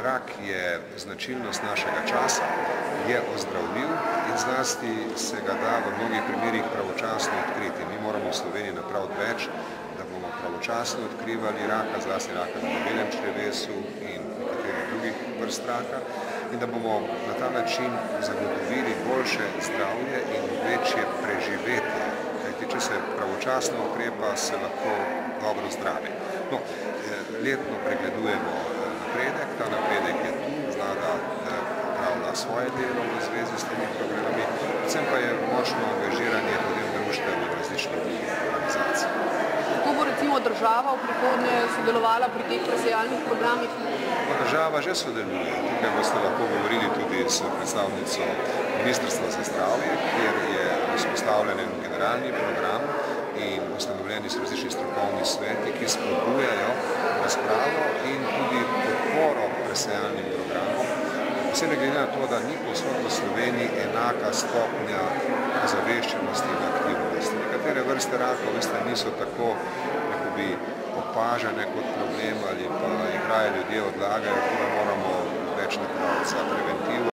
rak je značilnost našega časa, je ozdravljiv in zlasti se ga da v mnogih primerih pravočasno odkriti. Mi moramo v Sloveniji napraviti več, da bomo pravočasno odkrivali raka, zlasti raka na debelem črevesu in nekaterih drugih vrst raka, in da bomo na ta način zagotovili boljše zdravje in večje preživetje. Kajti, če se pravočasno ukrepa, se lahko dobro zdravi. No, letno pregledujemo napredek, ta napredek je tu, vlada pravila svoje delo v zvezi s temi programi, predvsem pa je močno angažiranje tudi društev in različnih organizacij. Kako bo recimo država v prihodnje sodelovala pri teh presejalnih programih? Država že sodeluje. Tukaj boste lahko govorili tudi s predstavnico Ministrstva za zdravje, kjer je vzpostavljen en generalni program in ustanovljeni so različni strokovni sveti, ki spodbujajo razpravo in tudi podporo presejalnim programom. Posebej glede na to, da ni povsod v Sloveniji enaka stopnja ozaveščenosti in aktivnosti. Nekatere vrste rakov, veste, niso tako, kako bi opažene kot problem ali pa jih raje ljudje odlagajo, ko moramo več napraviti za preventivo.